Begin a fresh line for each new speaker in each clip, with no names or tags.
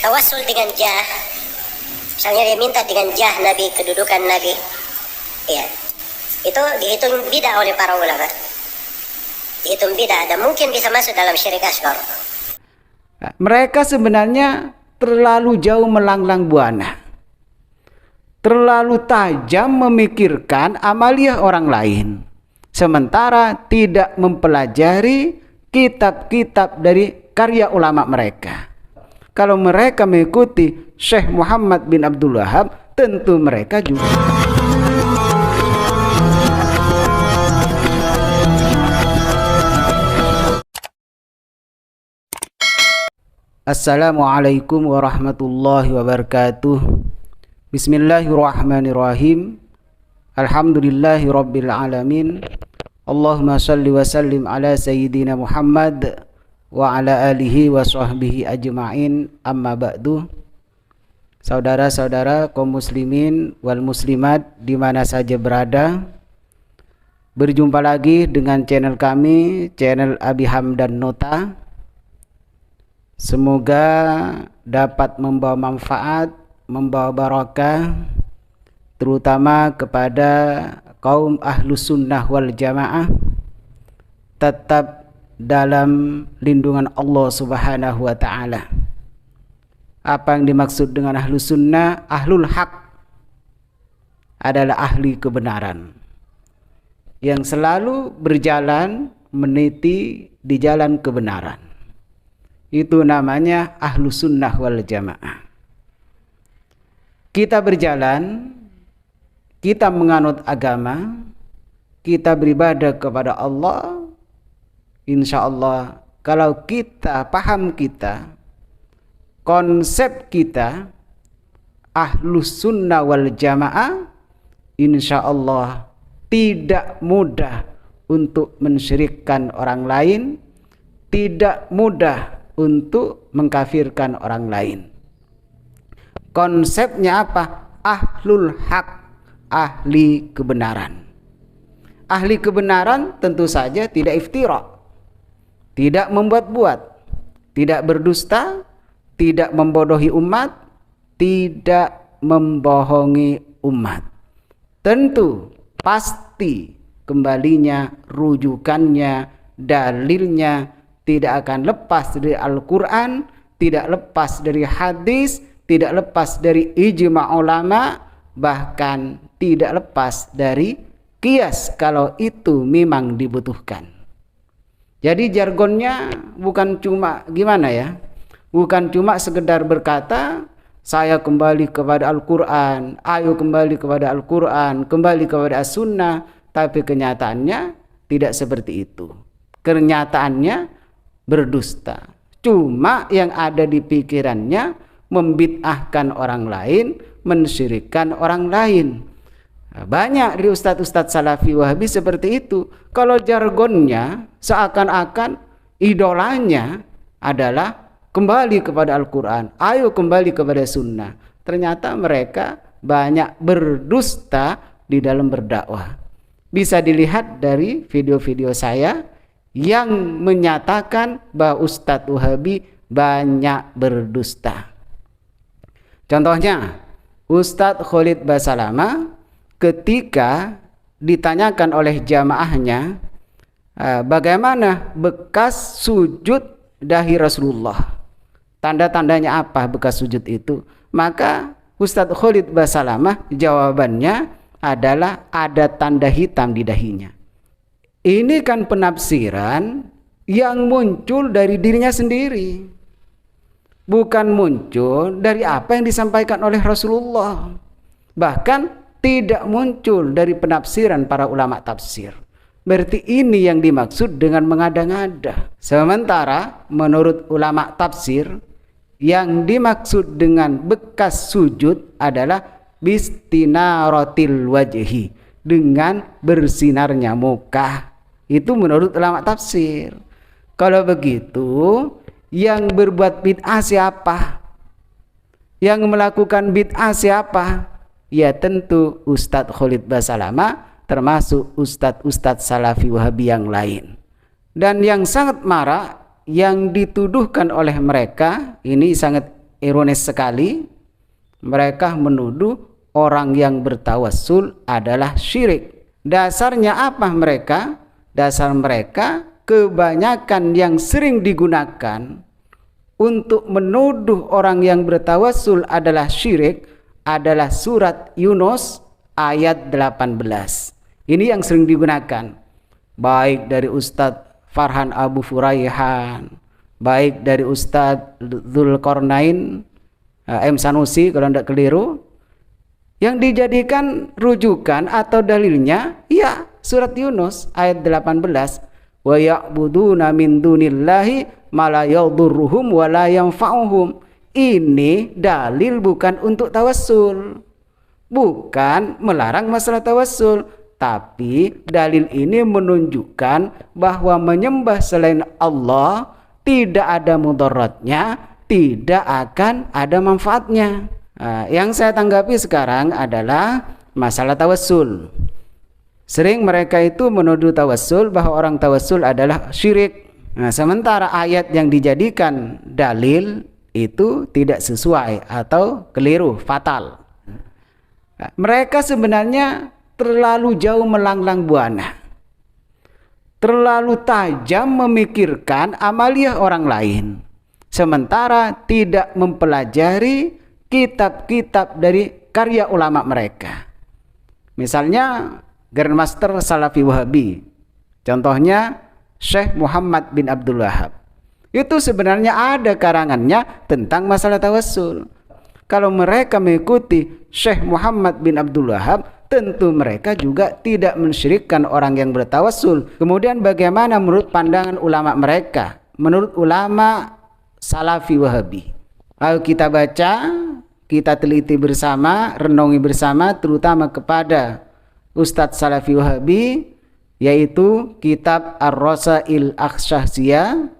Tawasul dengan jah, misalnya dia minta dengan jah Nabi, kedudukan Nabi, ya, itu dihitung bid'ah oleh para ulama, dihitung bid'ah dan mungkin bisa masuk dalam syirik asghar.
Mereka sebenarnya terlalu jauh melanglang buana, terlalu tajam memikirkan amaliah orang lain, sementara tidak mempelajari kitab-kitab dari karya ulama mereka. Kalau mereka mengikuti Syekh Muhammad bin Abdul Wahab, tentu mereka juga. Assalamualaikum warahmatullahi wabarakatuh. Bismillahirrahmanirrahim. Alhamdulillahi rabbil alamin. Allahumma salli wa sallim ala sayyidina Muhammad wa ala alihi wa sahbihi ajma'in, amma ba'du. Saudara-saudara kaum muslimin wal muslimat di mana saja berada, berjumpa lagi dengan channel kami, channel Abi Hamdan Nota. Semoga dapat membawa manfaat, membawa barakah, terutama kepada kaum ahlus sunnah wal jamaah, tetap dalam lindungan Allah subhanahu wa ta'ala. Apa yang dimaksud dengan ahlus sunnah? Ahlul haq adalah ahli kebenaran, yang selalu berjalan meniti di jalan kebenaran. Itu namanya ahlus sunnah wal jamaah. Kita berjalan, kita menganut agama, kita beribadah kepada Allah. Insya Allah, kalau kita paham, kita konsep kita ahlus sunnah wal jamaah, insya Allah tidak mudah untuk mensyirikkan orang lain, tidak mudah untuk mengkafirkan orang lain. Konsepnya apa? Ahlul haq, ahli kebenaran. Ahli kebenaran tentu saja tidak iftira, tidak membuat-buat, tidak berdusta, tidak membodohi umat, tidak membohongi umat. Tentu pasti kembalinya, rujukannya, dalilnya tidak akan lepas dari Al-Quran, tidak lepas dari hadis, tidak lepas dari ijma' ulama, bahkan tidak lepas dari qiyas kalau itu memang dibutuhkan. Jadi jargonnya bukan cuma gimana ya, bukan cuma sekedar berkata saya kembali kepada Al-Quran, ayo kembali kepada Al-Quran, kembali kepada As-Sunnah, tapi kenyataannya tidak seperti itu. Kenyataannya berdusta. Cuma yang ada di pikirannya membid'ahkan orang lain, mensyirikkan orang lain. Banyak dari ustadz-ustadz salafi wahabi seperti itu. Kalau jargonnya seakan-akan idolanya adalah kembali kepada Al-Quran, ayo kembali kepada Sunnah. Ternyata mereka banyak berdusta di dalam berdakwah. Bisa dilihat dari video-video saya yang menyatakan bahwa Ustadz Wahabi banyak berdusta. Contohnya Ustadz Khalid Basalamah ketika ditanyakan oleh jamaahnya bagaimana bekas sujud dahi Rasulullah, tanda-tandanya apa bekas sujud itu, maka Ustadz Khalid Basalamah jawabannya adalah ada tanda hitam di dahinya. Ini kan penafsiran yang muncul dari dirinya sendiri, bukan muncul dari apa yang disampaikan oleh Rasulullah, bahkan tidak muncul dari penafsiran para ulama tafsir. Berarti ini yang dimaksud dengan mengada-ngada. Sementara menurut ulama tafsir, yang dimaksud dengan bekas sujud adalah bistinaratil wajhi, dengan bersinarnya muka. Itu menurut ulama tafsir. Kalau begitu, yang berbuat bid'ah siapa? Yang melakukan bid'ah siapa? Ya tentu Ustadz Khalid Basalamah, termasuk ustadz-ustadz salafi wahabi yang lain. Dan yang sangat marak yang dituduhkan oleh mereka, ini sangat ironis sekali, mereka menuduh orang yang bertawassul adalah syirik. Dasarnya apa mereka? Dasar mereka, kebanyakan yang sering digunakan untuk menuduh orang yang bertawassul adalah syirik adalah surat Yunus ayat 18. Ini yang sering digunakan, baik dari Ustadz Farhan Abu Furaihan, baik dari Ustadz Dzulqarnain M. Sanusi kalau tidak keliru, yang dijadikan rujukan atau dalilnya ya surat Yunus ayat 18, wa ya'buduna min dunillahi ma la yadurruhum wa la yanfa'uhum. Ini dalil bukan untuk tawassul, bukan melarang masalah tawassul, tapi dalil ini menunjukkan bahwa menyembah selain Allah tidak ada mudaratnya, tidak akan ada manfaatnya. Nah, yang saya tanggapi sekarang adalah masalah tawassul. Sering mereka itu menuduh tawassul bahwa orang tawassul adalah syirik. Nah, sementara ayat yang dijadikan dalil itu tidak sesuai atau keliru, fatal. Nah, mereka sebenarnya terlalu jauh melanglang buana, terlalu tajam memikirkan amalia orang lain, sementara tidak mempelajari kitab-kitab dari karya ulama mereka. Misalnya Grandmaster Salafi Wahabi, contohnya Syekh Muhammad bin Abdul Wahab. Itu sebenarnya ada karangannya tentang masalah tawassul. Kalau mereka mengikuti Syekh Muhammad bin Abdul Wahab, tentu mereka juga tidak mensyirikkan orang yang bertawassul. Kemudian bagaimana menurut pandangan ulama mereka, menurut ulama Salafi Wahabi? Ayo kita baca, kita teliti bersama, renungi bersama, terutama kepada Ustadz Salafi Wahabi, yaitu kitab Ar-Rasail Akhsyahsiyah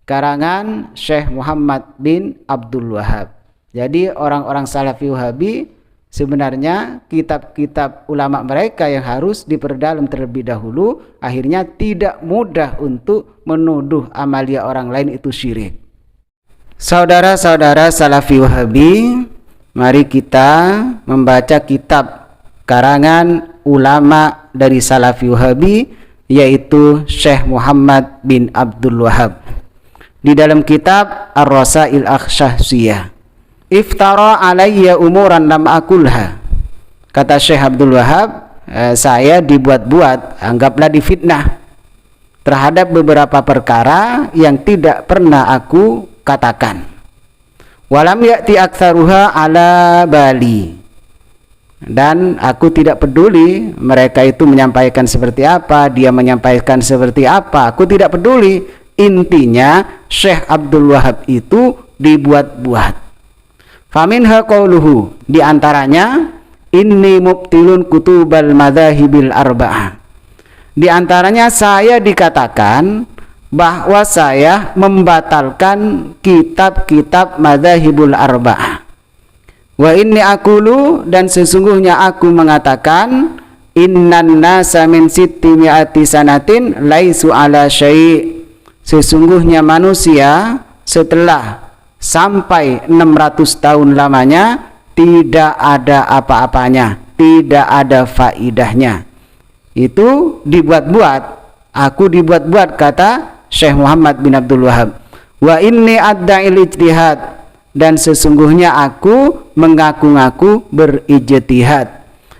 karangan Syekh Muhammad bin Abdul Wahab. Jadi orang-orang Salafi Wahabi sebenarnya kitab-kitab ulama mereka yang harus diperdalam terlebih dahulu, akhirnya tidak mudah untuk menuduh amalia orang lain itu syirik. Saudara-saudara Salafi Wahabi, mari kita membaca kitab karangan ulama dari Salafi Wahabi, yaitu Syekh Muhammad bin Abdul Wahab. Di dalam kitab Ar-Rasail Akhsyahsiyah, iftara alayya umuran lam akulha. Kata Syekh Abdul Wahab, saya dibuat-buat, anggaplah difitnah terhadap beberapa perkara yang tidak pernah aku katakan. Walam ya'ti aktsaruha ala bali. Dan aku tidak peduli mereka itu menyampaikan seperti apa, dia menyampaikan seperti apa, aku tidak peduli. Intinya Syekh Abdul Wahab itu dibuat-buat. Faminha qauluhu, di antaranya inni mubtilun kutubal madzahibil arba'ah. Di antaranya saya dikatakan bahwa saya membatalkan kitab-kitab madzahibul arba'ah. Wa inni aqulu, dan sesungguhnya aku mengatakan, innan nasa min sitti mi'ati sanatin laisu ala syai'. Sesungguhnya manusia setelah sampai 600 tahun lamanya tidak ada apa-apanya, tidak ada faidahnya. Itu dibuat-buat, aku dibuat-buat, kata Syekh Muhammad bin Abdul Wahab. Wa inni adda'il ijtihad, dan sesungguhnya aku mengaku-ngaku berijtihad.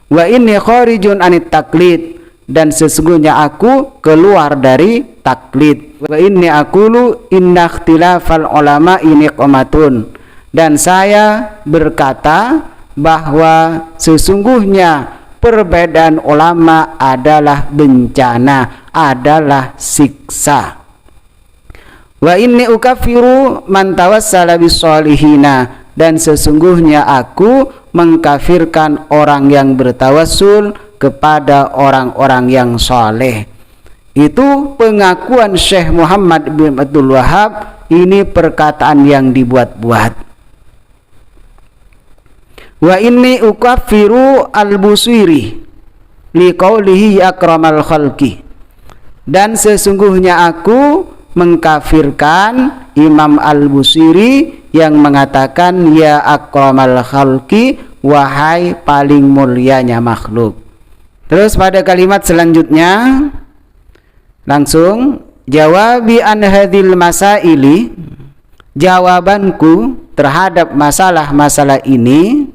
Wa inni kharijun anit taklid, dan sesungguhnya aku keluar dari taklid. Wa inni aqulu inna ikhtilafal ulama niqmatun, dan saya berkata bahwa sesungguhnya perbedaan ulama adalah bencana, adalah siksa. Wa inni ukaffiru man tawassala bisolihina, dan sesungguhnya aku mengkafirkan orang yang bertawassul kepada orang-orang yang soleh. Itu pengakuan Syekh Muhammad bin Abdul Wahab, ini perkataan yang dibuat-buat. Wa inni ukaffiru al-Busiri liqaulihi akramal khalqi, dan sesungguhnya aku mengkafirkan Imam Al-Busiri yang mengatakan ya akramal khalqi, wahai paling mulianya makhluk. Terus pada kalimat selanjutnya langsung jawabi an hadhil masaili, jawabanku terhadap masalah-masalah ini,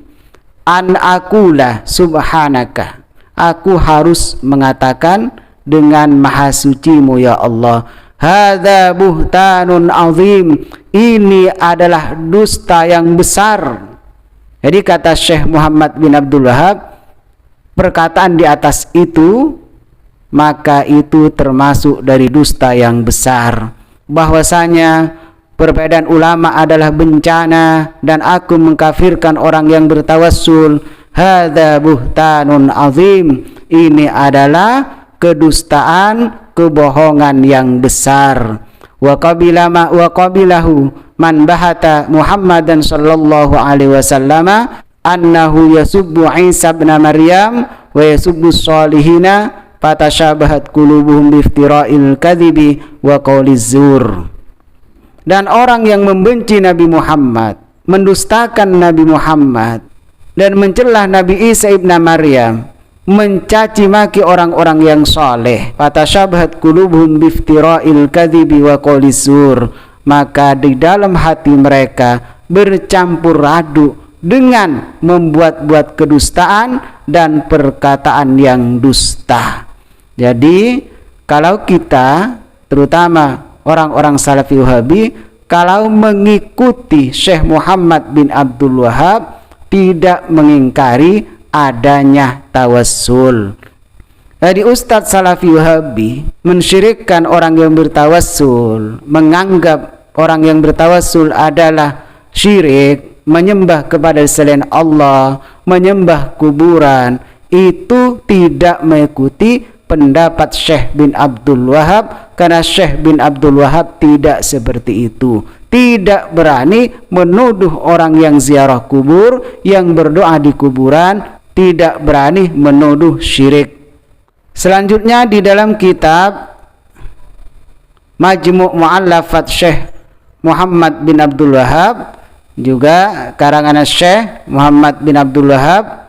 an akulah subhanaka, aku harus mengatakan dengan maha sucimu ya Allah, hadza buhtanun azim, ini adalah dusta yang besar. Jadi kata Syekh Muhammad bin Abdul Wahab, perkataan di atas itu maka itu termasuk dari dusta yang besar, bahwasanya perbedaan ulama adalah bencana dan aku mengkafirkan orang yang bertawassul. Hadza buhtanun azim, ini adalah kedustaan, kebohongan yang besar. Wa qabilahu man bahata Muhammadan sallallahu alaihi wasallam annahu yasubbu Isa ibn Maryam wa yasubbu shalihina fatashabahat qulubuhum biftira'il kadhibi wa qauliz zur. Dan orang yang membenci Nabi Muhammad, mendustakan Nabi Muhammad dan mencela Nabi Isa ibn Maryam, mencaci maki orang-orang yang saleh, fatashabahat qulubuhum biftira'il kadhibi wa qauliz zur, maka di dalam hati mereka bercampur aduk dengan membuat-buat kedustaan dan perkataan yang dusta. Jadi kalau kita, terutama orang-orang Salafi Wahabi, kalau mengikuti Syekh Muhammad bin Abdul Wahab, tidak mengingkari adanya tawassul. Jadi Ustadz Salafi Wahabi mensyirikkan orang yang bertawassul, menganggap orang yang bertawassul adalah syirik, menyembah kepada selain Allah, menyembah kuburan, itu tidak mengikuti pendapat Syekh bin Abdul Wahab, karena Syekh bin Abdul Wahab tidak seperti itu, tidak berani menuduh orang yang ziarah kubur, yang berdoa di kuburan, tidak berani menuduh syirik. Selanjutnya di dalam kitab Majmu' Mu'allafat Syekh Muhammad bin Abdul Wahab, juga karangan Syekh Muhammad bin Abdul Wahab,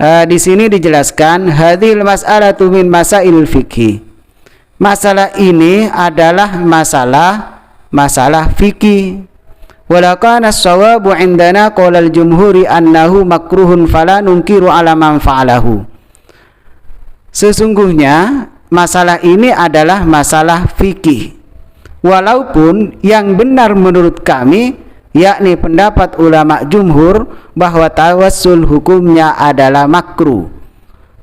di sini dijelaskan hadhil mas'alatu min masail fikih. Masalah ini adalah masalah fikih. Wala kana as-sawabu 'indana qala al-jumhuri annahu makruhun fala nunkiru 'ala man fa'alahu. Sesungguhnya masalah ini adalah masalah fikih. Walaupun yang benar menurut kami, yakni pendapat ulama jumhur, bahwa tawassul hukumnya adalah makruh.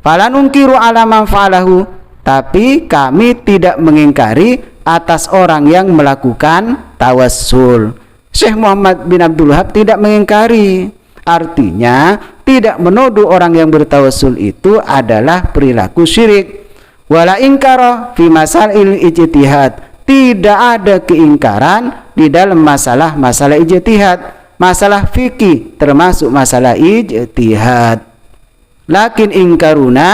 Fala nunkiru 'ala man fa'alahu, tapi kami tidak mengingkari atas orang yang melakukan tawassul. Syekh Muhammad bin Abdul Wahab tidak mengingkari, artinya tidak menuduh orang yang bertawassul itu adalah perilaku syirik. Wala ingkara fi masail ijtihad, tidak ada keingkaran di dalam masalah ijtihad, masalah fikih termasuk masalah ijtihad. Lakin ingkaruna,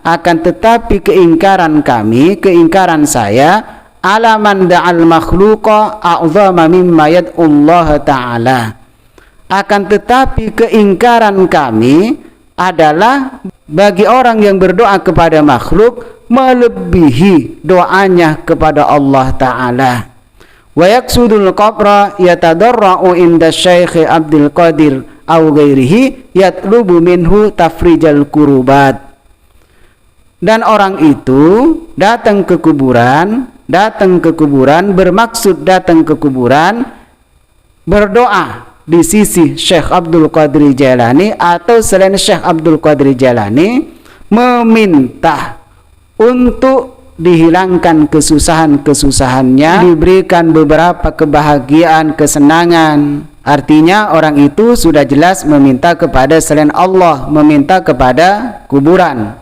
akan tetapi keingkaran kami, keingkaran saya, ala man da'al makhluqa a'zama mimma yad'ullah ta'ala. Akan tetapi keingkaran kami adalah bagi orang yang berdoa kepada makhluk melebihi doanya kepada Allah Ta'ala. Wa yaksudul qabra yatadarra'u inda Syekh Abdul Qadir au ghairihi yatlubu minhu tafrijal kurubat. Dan orang itu datang ke kuburan, bermaksud datang ke kuburan, berdoa di sisi Syekh Abdul Qadir Jailani atau selain Syekh Abdul Qadir Jailani, meminta untuk dihilangkan kesusahan-kesusahannya, diberikan beberapa kebahagiaan, kesenangan. Artinya orang itu sudah jelas meminta kepada selain Allah, meminta kepada kuburan.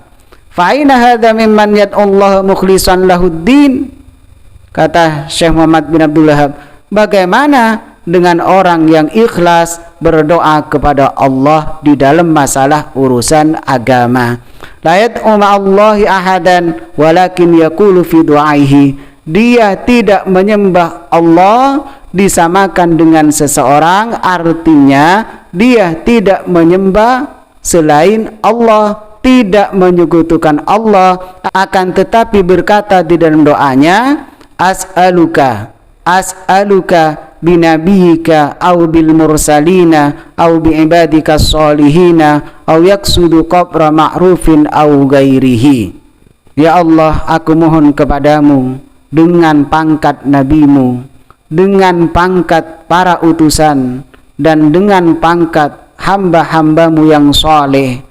Fa aina hadza mimman yad'ullah mukhlishan lahuddin. Kata Syekh Muhammad bin Abdul Wahab, bagaimana dengan orang yang ikhlas berdoa kepada Allah di dalam masalah urusan agama? La yad'u ma'allahi ahadan walakin yaqulu fi du'aihi. dia tidak menyembah Allah disamakan dengan seseorang, artinya dia tidak menyembah selain Allah, tidak menyekutukan Allah, akan tetapi berkata di dalam doanya, as'aluka binabiyika au bil mursalina au bi ibadika sholihina au yaksudu qabra ma'rufin au gairihi. Ya Allah, aku mohon kepadamu dengan pangkat nabimu, dengan pangkat para utusan, dan dengan pangkat hamba-hambamu yang soleh.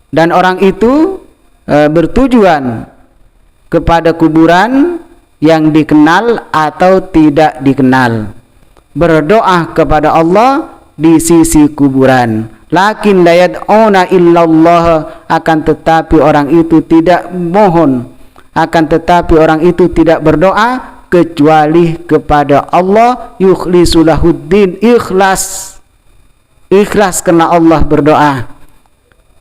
Dan orang itu bertujuan kepada kuburan yang dikenal atau tidak dikenal, berdoa kepada Allah di sisi kuburan. Lakin la yad'una illallah, akan tetapi orang itu tidak mohon, akan tetapi orang itu tidak berdoa kecuali kepada Allah, yukhlisu lahuddin, ikhlas karena Allah berdoa,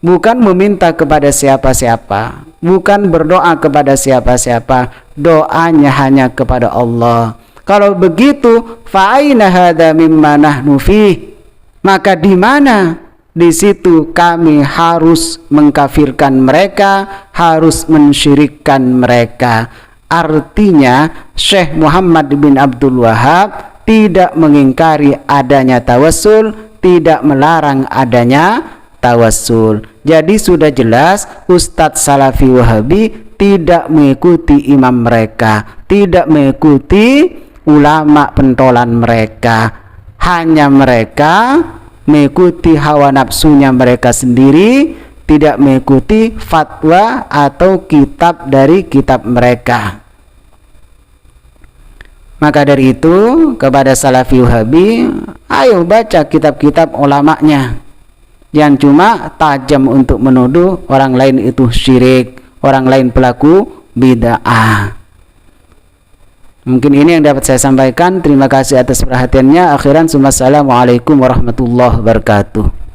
bukan meminta kepada siapa-siapa, bukan berdoa kepada siapa-siapa, doanya hanya kepada Allah. Kalau begitu, fa aina hadza mimma nahnu fih, maka di mana di situ kami harus mengkafirkan mereka, harus mensyirikkan mereka. Artinya Syekh Muhammad bin Abdul Wahab tidak mengingkari adanya tawassul, tidak melarang adanya tawassul. Jadi sudah jelas Ustadz Salafi Wahabi tidak mengikuti imam mereka, tidak mengikuti ulama pentolan mereka. Hanya mereka mengikuti hawa nafsunya mereka sendiri, tidak mengikuti fatwa atau kitab dari kitab mereka. Maka dari itu kepada Salafi Wahabi, ayo baca kitab-kitab ulamanya, yang cuma tajam untuk menuduh orang lain itu syirik, orang lain pelaku bid'ah. Mungkin ini yang dapat saya sampaikan. Terima kasih atas perhatiannya. Akhiran, assalamualaikum warahmatullahi wabarakatuh.